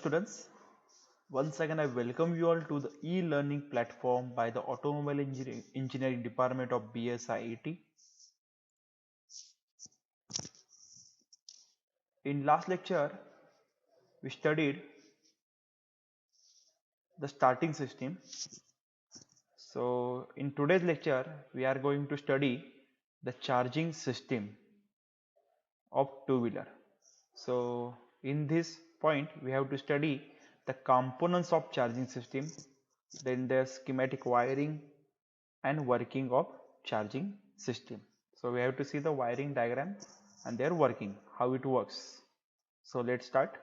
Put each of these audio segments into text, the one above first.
Students, once again I welcome you all to the e-learning platform by the Automobile Engineering Department of BSIET. In last lecture, we studied the starting system. So in today's lecture, we are going to study the charging system of two-wheeler. So in this point, we have to study the components of charging system, then the schematic wiring and working of charging system. So we have to see the wiring diagram and their working, how it works. So let's start.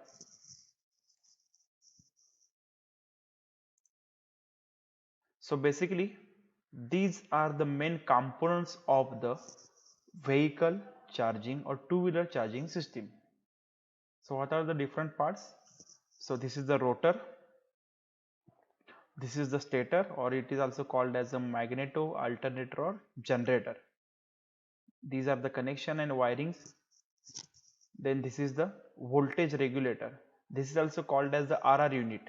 So basically, these are the main components of the vehicle charging or two-wheeler charging system. So what are the different parts? So this is the rotor, this is the stator, or it is also called as a magneto alternator or generator. These are the connection and wirings. Then this is the voltage regulator. This is also called as the RR unit.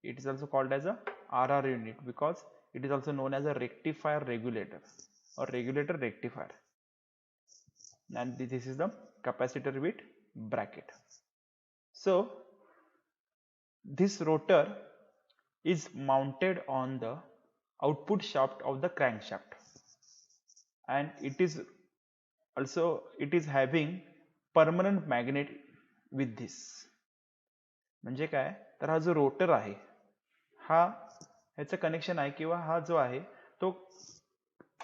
It is also called as a RR unit because it is also known as a rectifier regulator or regulator rectifier. And this is the capacitor with bracket. So this rotor is mounted on the output shaft of the crankshaft, and it is having permanent magnet with this. म्हणजे काय, तर हा जो rotor आहे हा ह्याचं connection आहे किंवा हा जो आहे तो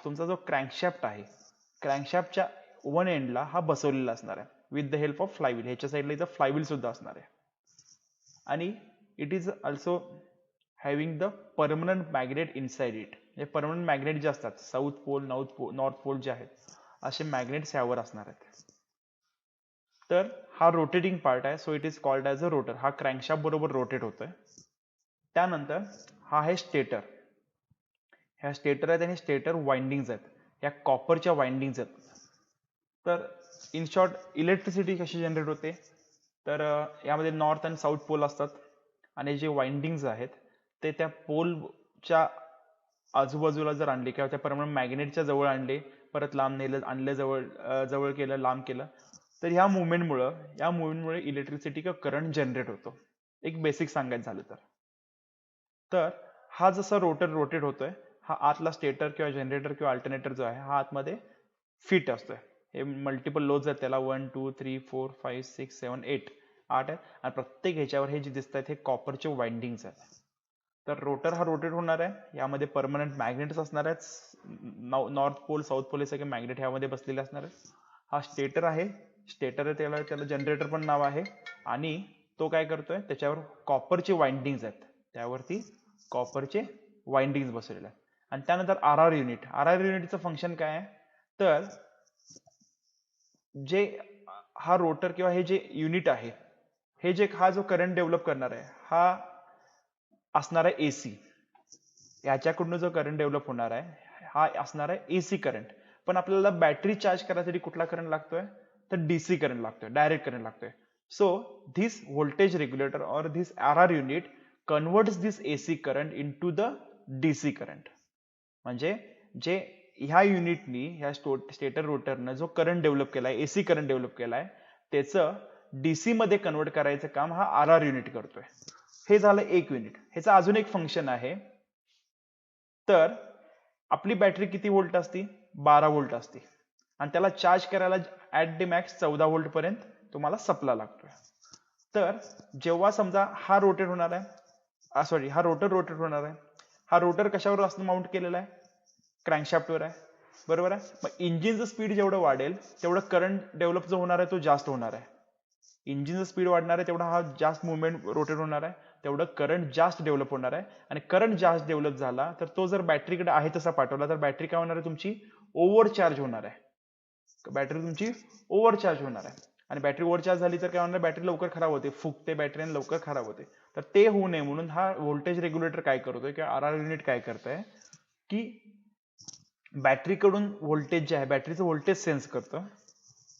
तुमचा जो क्रँकशाफ्ट आहे क्रँकशाफ्टच्या वन एंडला हा बसवलेला असणार आहे with the help of flywheel. ह्याच्या साईडला इथं फ्लायव्हील सुद्धा असणार आहे आणि it is also having the permanent magnet inside it. म्हणजे परमनंट मॅग्नेट जे असतात साऊथ पोल नॉर्थ पोल जे आहेत असे मॅग्नेट्स यावर असणार आहेत. तर हा रोटेटिंग पार्ट आहे, so it is called as a rotor. हा क्रँकशाफ्ट बरोबर रोटेट होतोय. त्यानंतर हा आहे स्टेटर. ह्या स्टेटर आहेत आणि स्टेटर वाइंडिंग्स आहेत, ह्या कॉपरच्या वाइंडिंग्स आहेत. तर इन शॉर्ट इलेक्ट्रिसिटी कशी जनरेट होते, तर यामध्ये नॉर्थ आणि साऊथ पोल असतात आणि जे वाइंडिंग्स आहेत ते त्या पोलच्या आजूबाजूला जर आणले किंवा त्या परमनंट मॅग्नेटच्या जवळ आणले, परत लांब नेलं, आणलं जवळ केलं, लांब केलं, तर ह्या मुवमेंटमुळे इलेक्ट्रिसिटी किंवा करंट जनरेट होतो. एक बेसिक सांगायचं झालं तर हा जसा रोटर रोटेट होतोय, हा आतला स्टेटर किंवा जनरेटर किंवा अल्टरनेटर जो आहे हा आतमध्ये फिट असतोय. हे मल्टिपल लोड्स आहेत त्याला 1 2 3 4 5 6 7 8 8 आहेत आणि प्रत्येक ह्याच्यावर हे जे दिसत आहेत हे कॉपरचे वाइंडिंग्स आहेत. तर रोटर हा रोटेट होणार आहे, यामध्ये परमनंट मॅग्नेट्स असणार आहेत. नॉर्थ पोल साऊथ पोल हे सगळे मॅग्नेट ह्यामध्ये बसलेले असणार आहेत. हा स्टेटर आहे, स्टेटर आहे त्याला जनरेटर पण नाव आहे आणि तो काय करतोय, त्याच्यावर कॉपरचे वाइंडिंग्स आहेत, त्यावरती कॉपरचे वाइंडिंग्स बसवलेले आहेत. आणि त्यानंतर आर युनिट. युनिटचं फंक्शन काय आहे, तर जे हा रोटर किंवा हे जे युनिट आहे हे जे हा जो करंट डेव्हलप करणार आहे हा असणार आहे एसी. याच्याकडून जो करंट डेव्हलप होणार आहे हा असणार आहे एसी करंट. पण आपल्याला बॅटरी चार्ज करायसाठी कुठला करंट लागतोय, तर डीसी करंट लागतोय, डायरेक्ट करंट लागतोय. So this voltage regulator or this R unit converts this AC current into the DC current. म्हणजे जे ह्या युनिटनी ह्या स्टेटर रोटरनं जो करंट डेव्हलप केलाय, एसी करंट डेव्हलप केलाय, त्याचं डीसी मध्ये कन्वर्ट करायचं काम हा आर युनिट करतोय. हे झालं एक युनिट. ह्याचं अजून एक फंक्शन आहे, तर आपली बॅटरी किती व्होल्ट असती, 12 व्होल्ट असते आणि त्याला चार्ज करायला ऍट द मॅक्स 14 व्होल्ट पर्यंत तुम्हाला सप्लाय लागतोय. तर जेव्हा समजा हा रोटेट होणार आहे, हा रोटर रोटेट होणार आहे, हा रोटर कशावर असं माउंट केलेला आहे, क्रँकशाफ्टवर आहे, बरोबर आहे. मग इंजिनचं स्पीड जेवढं वाढेल तेवढं करंट डेव्हलप जो होणार आहे तो जास्त होणार आहे. इंजिनचं स्पीड वाढणार आहे तेवढा हा जास्त मुवमेंट रोटेट होणार आहे, तेवढं करंट जास्त डेव्हलप होणार आहे. आणि करंट जास्त डेव्हलप झाला तर तो जर बॅटरीकडे आहे तसा पाठवला तर बॅटरी काय होणार आहे, तुमची ओव्हरचार्ज होणार आहे. बॅटरी तुमची ओव्हरचार्ज होणार आहे आणि बॅटरी ओव्हरचार्ज झाली तर काय होणार, बॅटरी लवकर खराब होते, फुगते बॅटरी आणि लवकर खराब होते. तर ते होऊ नये म्हणून हा व्होल्टेज रेग्युलेटर काय करतोय किंवा आर युनिट काय करतंय की बॅटरीकडून व्होल्टेज जे आहे बॅटरीचं व्होल्टेज सेन्स करतं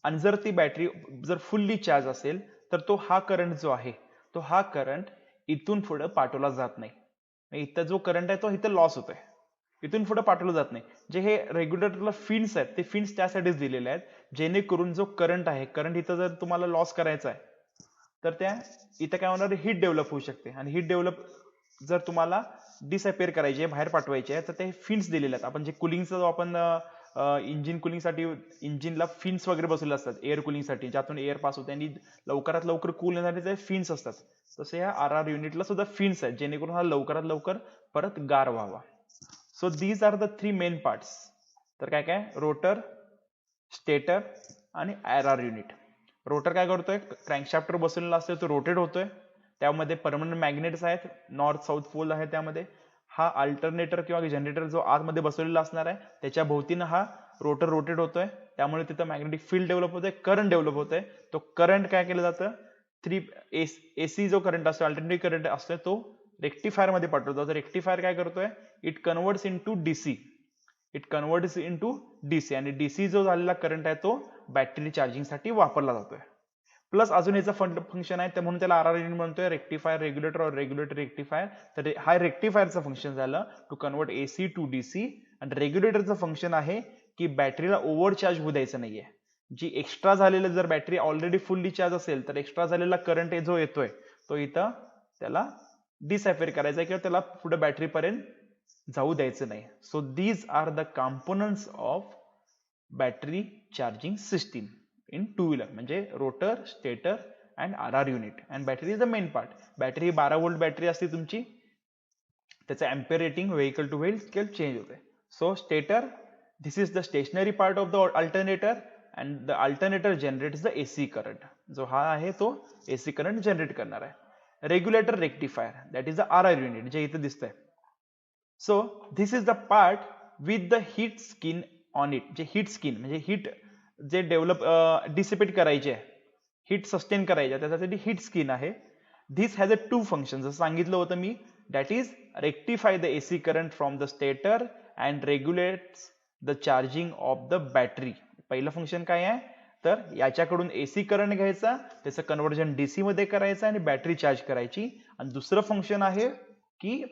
आणि जर ती बॅटरी जर फुल्ली चार्ज असेल तर तो हा करंट जो आहे तो हा करंट इथून पुढे पाठवला जात नाही. इथं जो करंट आहे तो इथं लॉस होतोय, इथून पुढे पाठवलं जात नाही. जे हे रेग्युलेटरला फिन्स आहेत ते फिन्स त्यासाठीच दिलेले आहेत जेणेकरून जो करंट आहे, करंट इथं जर तुम्हाला लॉस करायचा आहे तर त्या इथं काय होणार, हीट डेव्हलप होऊ शकते. आणि हीट डेव्हलप जर तुम्हाला डिसअपिअर करायची आहे, बाहेर पाठवायची आहे, तर ते फिन्स दिलेले आहेत. आपण जे कुलिंगचं जो आपण इंजिन कुलिंगसाठी इंजिनला फिन्स वगैरे बसवले असतात एअर कुलिंगसाठी, ज्यातून एअर पास होते आणि लवकरात लवकर कूल होण्यासाठी ते फिन्स असतात. तसे या RR युनिटला सुद्धा फिन्स आहेत जेणेकरून हा लवकरात लवकर परत गार व्हावा. So these are the 3 main parts. तर काय काय, रोटर, स्टेटर आणि RR युनिट. रोटर काय करतोय, क्रँकशाफ्टवर बसवलेला असतोय, तो रोटेट होतोय. त्यामध्ये परमनंट मॅग्नेट्स आहेत, नॉर्थ साऊथ पोल आहे त्यामध्ये. हा अल्टरनेटर किंवा जनरेटर जो आतमध्ये बसवलेला असणार आहे त्याच्या भोवतीनं हा रोटर रोटेट होतोय, त्यामुळे तिथं मॅग्नेटिक फील्ड डेव्हलप होतोय, करंट डेव्हलप होतोय. तो करंट काय केलं जातं, AC जो करंट असतो, अल्टरनेटिव्ह करंट असतोय, तो रेक्टिफायर मध्ये पाठवतो. तर रेक्टिफायर काय करतोय, it converts into DC. It converts into DC आणि DC जो झालेला करंट आहे तो बॅटरी चार्जिंग साठी वापरला जातोय. प्लस अजून याचा फंक्शन आहे, म्हणून त्याला RR युनिट म्हणतोय, rectifier regulator or regulator rectifier. तर हा रेक्टिफायरचं फंक्शन झालं to convert AC to DC. आणि रेग्युलेटरचं फंक्शन आहे की बॅटरीला ओव्हरचार्ज होऊ द्यायचं नाहीये. जी एक्स्ट्रा झालेलं, जर बॅटरी ऑलरेडी फुल्ली चार्ज असेल तर एक्स्ट्रा झालेला करंट जो येतोय तो इथं त्याला डिसअपिअर करायचा किंवा त्याला पुढे बॅटरी पर्यंत जाऊ द्यायचं नाही. So these are the components of battery charging system in two wheeler, म्हणजे rotor, stator and RR unit. And battery is the main part. Battery 12 volt battery असते तुमची, त्याचं ampere rating vehicle to vehicle change होते. So stator, this is the stationary part of the alternator and the alternator generates the AC current. जो हा आहे तो AC current generate करणार आहे. Regulator rectifier, that is the RR unit जे इथं दिसतंय. So this is the part with the heat skin on it. जे हीट स्किन म्हणजे हीट जे डेव्हलप डिसिपेट करायचे आहे, हीट सस्टेन करायचे, त्याच्यासाठी हीट स्किन आहे. दिस हॅज अ 2 फंक्शन, जसं सांगितलं होतं मी, that is rectify the AC current from the stator and regulates the charging of the battery. पहिलं फंक्शन काय आहे, तर याच्याकडून AC करंट घ्यायचा, त्याचं कन्व्हर्जन DC मध्ये करायचं आणि बॅटरी चार्ज करायची. आणि दुसरं फंक्शन आहे की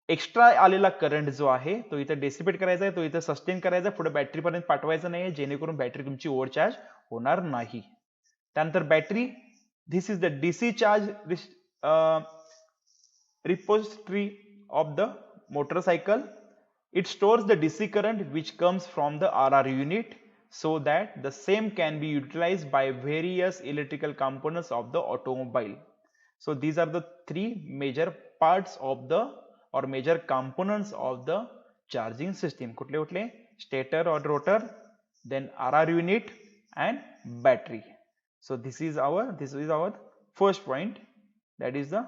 एक्स्ट्रा आलेला करंट जो आहे तो इथं डेसिपेट करायचा आहे, तो इथं सस्टेन करायचा, पुढे बॅटरी पर्यंत पाठवायचा नाही, जेणेकरून बॅटरी तुमची ओव्हरचार्ज होणार नाही. त्यानंतर battery, this is the DC charge repository of the motorcycle. It stores the DC current which comes from the RR unit so that the same can be utilized by various electrical components of the automobile. So these are the 3 major parts of the or major components of the charging system. कुठले कुठले, stator or rotor, then RR unit and battery. So this is our first point, that is the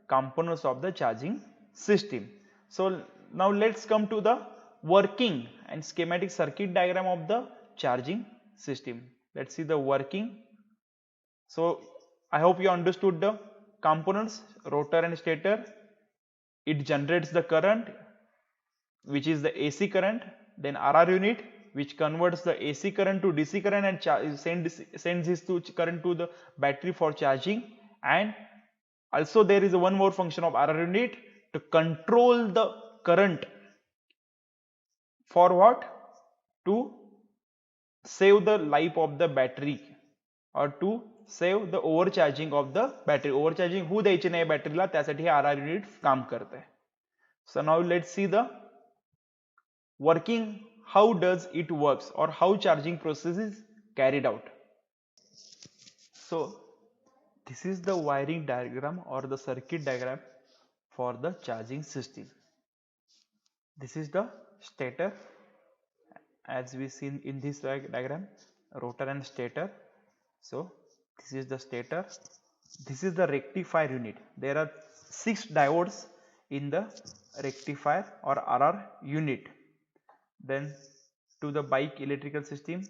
components of the charging system. So now let's come to the working and schematic circuit diagram of the charging system. Let's see the working. So I hope you understood the components, rotor and stator. It generates the current which is the AC current, then RR unit which converts the AC current to DC current and sends this current to the battery for charging. And also there is one more function of RR unit to control the current. For what? To save the life of the battery or to save the overcharging of the battery. Overcharging होऊ द्यायची नाही बॅटरीला, त्यासाठी हे RR unit काम करते. So now let's see the working. How does it works or how charging process is carried out? So this is the wiring diagram or the circuit diagram for the charging system. This is the stator, as we seen in this diagram, rotor and stator. So this is the stator, this is the rectifier unit. There are 6 diodes in the rectifier or RR unit. Then to the bike electrical system,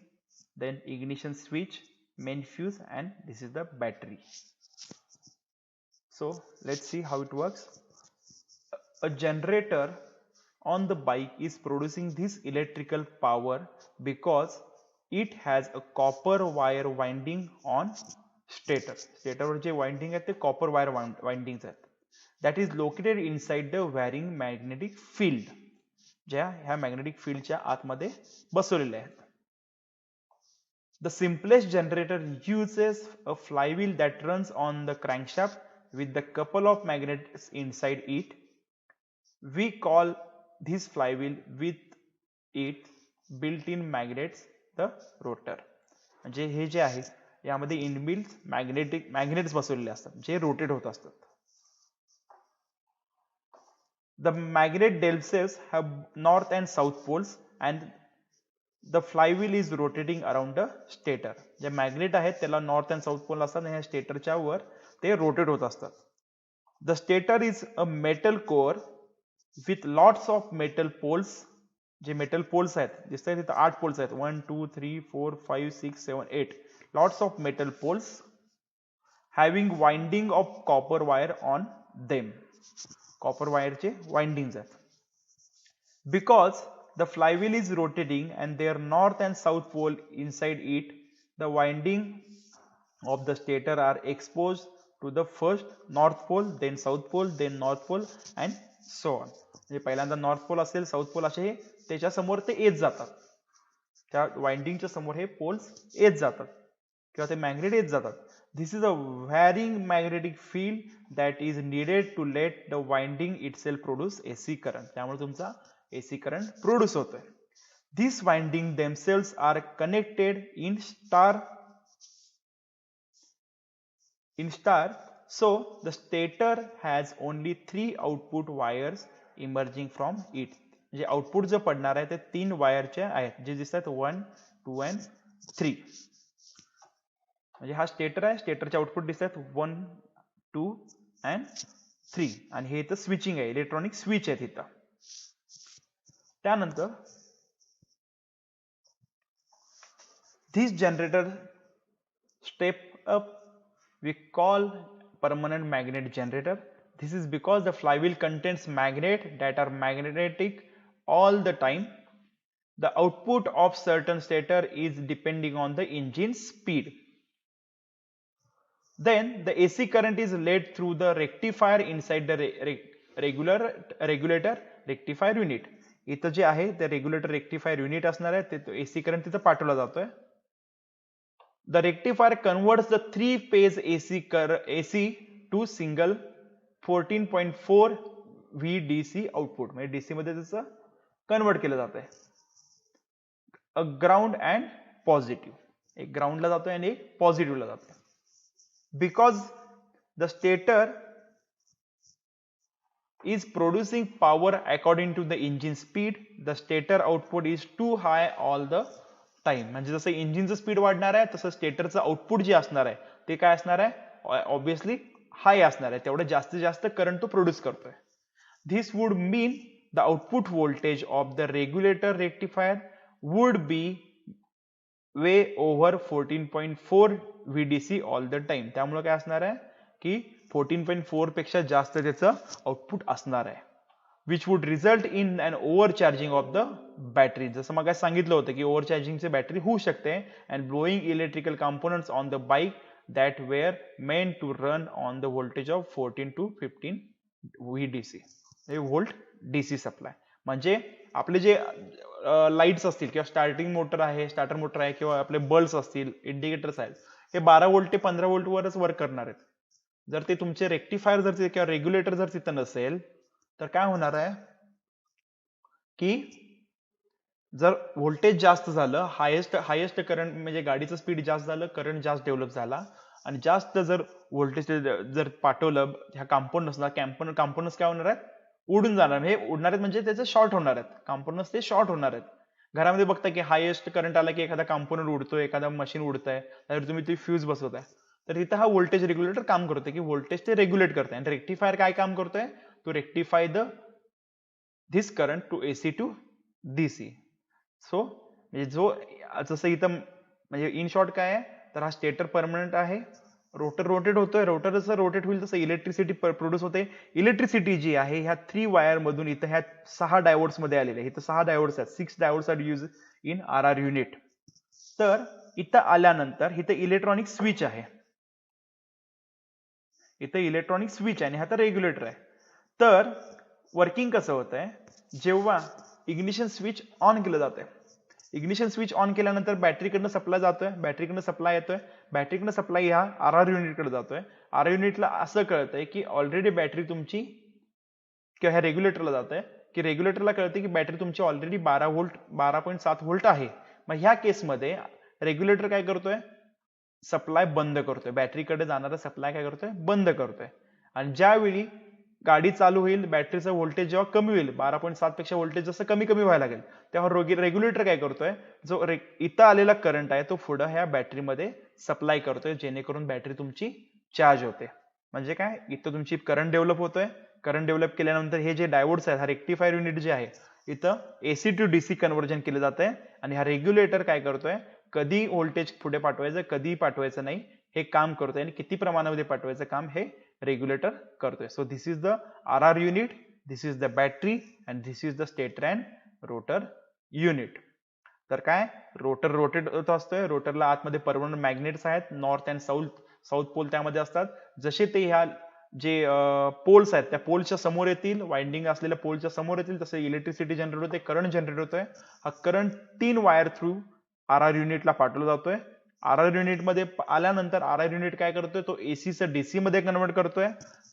then ignition switch, main fuse, and this is the battery. So let's see how it works. A generator on the bike is producing this electrical power because it has a copper wire winding on stator. स्टेटरवर जे winding आहेत ते copper wire winding आहेत. That is located inside the varying magnetic field, ज्या ह्या magnetic फील्डच्या आतमध्ये बसवलेल्या आहेत. The simplest generator uses a flywheel that runs on the crankshaft with the couple of magnets inside it. We call this flywheel with its built-in magnets the rotor. म्हणजे हे जे आहे यामध्ये इनबिल्ट मॅग्नेट्स बसवलेले असतात जे रोटेट होत असतात. The magnet themselves have north and south poles and the flywheel is rotating around the stator. जे मॅग्नेट आहेत त्याला नॉर्थ अँड साऊथ पोल असतात आणि स्टेटरच्या वर ते रोटेट होत असतात. The stator is a metal core with lots of metal poles. जे मेटल पोल्स आहेत दिसतात तिथे 8 पोल्स आहेत 1 2 3 4 5 6 7 8 lots of metal poles having winding of copper wire on them. Copper वायरचे वाइंडिंग्स आहेत. Because the flywheel is rotating and there north and south pole inside it, the winding of the stator are exposed to the first north pole, then south pole, then north pole and so on. म्हणजे पहिल्यांदा north pole असेल, south pole असे हे त्याच्या समोर ते येत जातात. त्या वाइंडिंगच्या समोर हे पोल्स येत जातात किंवा ते मॅग्नेट येत जातात. This is a varying magnetic field that is needed to let the winding itself produce AC current. त्यामुळे तुमचा AC current produce होतोय. These winding themselves are connected in star. So the stator has only 3 output wires emerging from it. जे output जो पडणार आहे ते 3 वायरचे आहेत जे दिसतात 1 2 and 3. म्हणजे हा स्टेटर आहे, स्टेटरचे आउटपुट दिसतात 1 2 and 3 आणि हे इथं स्विचिंग आहे, इलेक्ट्रॉनिक स्विच आहे इथं. त्यानंतर this generator step up we call permanent magnet generator. This is because the flywheel contains magnet that are magnetic all the time. The output of certain stator is depending on the engine speed. Then the AC current is led through the rectifier inside the regulator rectifier unit. इथं जे आहे ते regulator rectifier unit असणार आहे ते AC current तिथं पाठवला जातोय. The rectifier converts the 3-phase AC to single 14.4 VDC output. म्हणजे DC मध्ये त्याचं कन्वर्ट केलं जात आहे. अ ग्राउंड अँड पॉझिटिव्ह, एक ग्राउंडला जातोय आणि एक पॉझिटिव्हला जातोय. Because the stator is producing power according to the engine speed, the stator output is too high all the time. म्हणजे जसं इंजिनचं स्पीड वाढणार आहे तसं स्टेटरचं आउटपुट जे असणार आहे ते काय असणार आहे, ऑब्विसली हाय असणार आहे, तेवढं जास्तीत जास्त करंट तो प्रोड्यूस करतोय. This would mean the output voltage of the regulator rectifier would be way over 14.4 VDC all the time. त्यामुळे काय असणार आहे की 14.4 पेक्षा जास्त त्याचं आउटपुट असणार आहे. Which would result in an overcharging of the battery. जसं मग सांगितलं होतं की ओव्हरचार्जिंगची बॅटरी होऊ शकते and blowing electrical components on the bike that were meant to run on the voltage of 14 to 15 VDC. हे व्होल्ट DC सप्लाय. म्हणजे आपले जे लाईट्स असतील किंवा स्टार्टिंग मोटर आहे, स्टार्टर मोटर आहे किंवा आपले बल्ब्स असतील, इंडिकेटर्स आहेत, हे 12 व्होल्ट ते 15 व्होल्ट वरच वर्क करणार आहेत. जर ते तुमचे रेक्टिफायर जर किंवा रेग्युलेटर जर तिथं नसेल तर काय होणार आहे की जर व्होल्टेज जास्त झालं, हायेस्ट करंट म्हणजे गाडीचं स्पीड जास्त झालं, करंट जास्त डेव्हलप झाला आणि जास्त जर व्होल्टेज जर पाठवलं ह्या कॉम्पोनन्सला, कॉम्पोनन्स काय होणार आहेत, उडून जाणार. हे उडणार आहेत म्हणजे त्याचे शॉर्ट होणार आहेत, कॉम्पोनन्स ते शॉर्ट होणार आहेत. घरामध्ये बघता की हायेस्ट करंट आला की एखादा कॉम्पोनंट उडतोय, एखादा मशीन उडतंय, तर तुम्ही ती फ्यूज बसवताय, तर तिथं हा व्होल्टेज रेग्युलेटर काम करतोय की व्होल्टेज ते रेग्युलेट करतोय. आणि रेक्टिफायर काय काम करतोय, to rectify this current to AC to DC. सो म्हणजे जसं इथं म्हणजे इन शॉर्ट काय आहे तर हा स्टेटर परमनंट आहे, रोटर रोटेट होतोय, रोटर जसं रोटेट होईल तसं इलेक्ट्रिसिटी प्रोड्यूस होते. इलेक्ट्रिसिटी जी आहे ह्या 3 वायर मधून इथं ह्या 6 डायोड्स मध्ये आलेले आहे. इथं 6 डायोड्स आहेत, 6 diodes are use in RR unit. तर इथं आल्यानंतर इथं इलेक्ट्रॉनिक स्विच आहे, इथं इलेक्ट्रॉनिक स्विच आहे आणि हा तर रेग्युलेटर आहे. तर वर्किंग कसं होतंय, जेव्हा इग्निशन स्विच ऑन केलं जातंय, इग्निशन स्विच ऑन केल्यानंतर बॅटरीकडनं सप्लाय जातोय, बॅटरीकडनं सप्लाय येतोय, बॅटरीकडनं सप्लाय ह्या आर युनिटकडे जातोय. आर युनिटला असं कळतंय की ऑलरेडी बॅटरी तुमची, किंवा ह्या रेग्युलेटरला जात आहे की रेग्युलेटरला कळते की बॅटरी तुमची ऑलरेडी 12.7 व्होल्ट आहे. मग ह्या केसमध्ये रेग्युलेटर काय करतोय, सप्लाय बंद करतोय, बॅटरीकडे जाणारा सप्लाय काय करतोय, बंद करतोय. आणि ज्यावेळी गाडी चालू होईल, बॅटरीचं व्होल्टेज जेव्हा कमी होईल, 12.7 पेक्षा व्होल्टेज जसं कमी कमी व्हायला लागेल, तेव्हा रेग्युलेटर काय करतोय, जो इथं आलेला करंट आहे तो पुढं ह्या बॅटरीमध्ये सप्लाय करतोय, जेणेकरून बॅटरी तुमची चार्ज होते. म्हणजे काय, इथं तुमची करंट डेव्हलप होतोय, करंट डेव्हलप केल्यानंतर हे जे डायोड्स आहेत, हा रेक्टिफायर युनिट जे आहे, इथं एसी टू डीसी कन्व्हर्जन केलं जातंय. आणि हा रेग्युलेटर काय करतोय, कधी व्होल्टेज पुढे पाठवायचं, कधी पाठवायचं नाही, हे काम करतोय. आणि किती प्रमाणामध्ये पाठवायचं काम हे रेग्युलेटर करतोय. So this is the R unit, this is the battery, and this is the stator and rotor unit. तर काय, रोटर रोटेट होत असतोय, रोटरला आतमध्ये परमनंट मॅग्नेट्स आहेत, नॉर्थ अँड साऊथ पोल त्यामध्ये असतात. जसे ते ह्या जे पोल्स आहेत त्या पोलच्या समोर येतील, वाइंडिंग असलेल्या पोलच्या समोर येतील, तसे इलेक्ट्रिसिटी जनरेट होते, करंट जनरेट होतोय. हा करंट 3 वायर थ्रू आर युनिटला पाठवला जातोय. आर युनिट मध्ये आल्यानंतर आर युनिट काय करतोय, तो एसीचं डीसी मध्ये कन्वर्ट करतोय.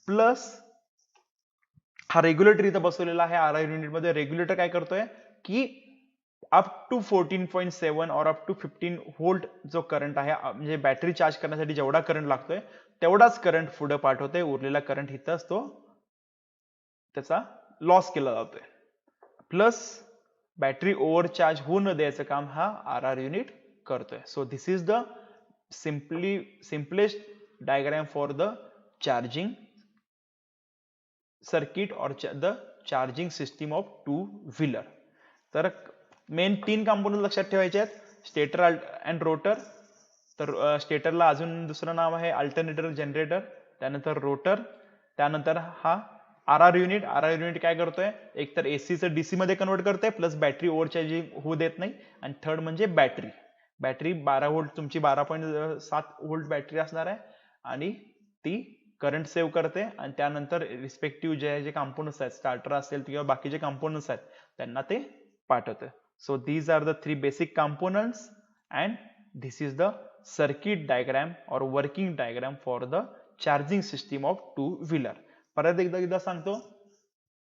प्लस हा रेग्युलेटर इथं बसवलेला आहे आर युनिट मध्ये. रेग्युलेटर काय करतोय की अप टू 14.7 और अप टू 15 व्होल्ट जो करंट आहे, म्हणजे बॅटरी चार्ज करण्यासाठी जेवढा करंट लागतोय तेवढाच करंट पुढे पाठवतोय. उरलेला करंट इथंच तो त्याचा लॉस केला जातोय. प्लस बॅटरी ओव्हरचार्ज होऊ न द्यायचं काम हा आर युनिट करतोय. So this is the simplest diagram for the charging circuit और the charging system of two wheeler. तर मेन 3 कंपोनंट लक्षात ठेवायचे आहेत, स्टेटर अँड रोटर. तर स्टेटरला अजून दुसरं नाव आहे अल्टरनेटर जनरेटर, त्यानंतर रोटर, त्यानंतर हा आर युनिट. आर युनिट काय करतोय, एक तर एसीचं डीसी मध्ये कन्वर्ट करतोय, प्लस बॅटरी ओव्हरचार्जिंग होऊ देत नाही. आणि थर्ड म्हणजे बॅटरी. बॅटरी 12 व्होल्ट, तुमची 12.7 व्होल्ट बॅटरी असणार आहे, आणि ती करंट सेव्ह करते. आणि त्यानंतर रिस्पेक्टिव्ह जे कंपोनंट्स आहेत, स्टार्टर असेल किंवा बाकीचे कंपोनंट्स आहेत, त्यांना ते पाठवते. So these are the 3 basic components, and this is the circuit diagram or working diagram for the charging system of two wheeler. परत एकदा सांगतो,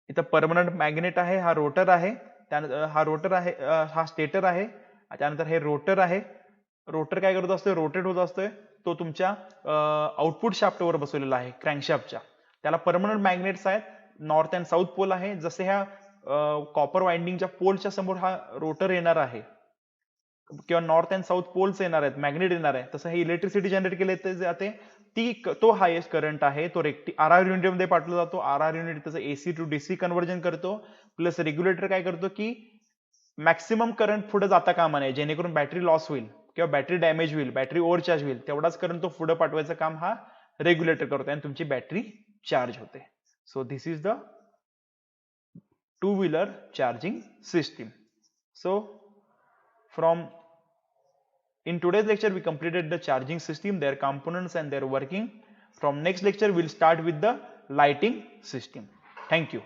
इथं परमनंट मॅग्नेट आहे, हा रोटर आहे, हा रोटर आहे, हा स्टेटर आहे, त्यानंतर हे रोटर आहे. रोटर काय करत असतोय, रोटेट होत असतोय, तो तुमच्या आउटपुट शाफ्टवर बसवलेला आहे, क्रँकशाफ्टच्या. त्याला परमनंट मॅग्नेट्स आहेत, नॉर्थ अँड साऊथ पोल आहे. जसे ह्या कॉपर वाइंडिंगच्या पोलच्या समोर हा रोटर येणार आहे, किंवा नॉर्थ अँड साऊथ पोल्स येणार आहेत, मॅग्नेट येणार आहे, तसं हे इलेक्ट्रिसिटी जनरेट केले जाते. तो हायेस्ट करंट आहे, तो आर युनिट मध्ये पाठवला जातो. आर युनिट त्याचं एसी टू डीसी कन्व्हर्जन करतो. प्लस रेग्युलेटर काय करतो की मॅक्सिमम करंट पुढे जाता कामा नये, जेणेकरून बॅटरी लॉस होईल किंवा बॅटरी डॅमेज होईल, बॅटरी ओव्हरचार्ज होईल, तेवढाच करंट तो पुढे पाठवायचं काम हा रेग्युलेटर करतो, आणि तुमची बॅटरी चार्ज होते. So this is the two-wheeler charging system. So in today's lecture we completed the charging system, their components and their working. From next lecture we'll start with the lighting system. Thank you.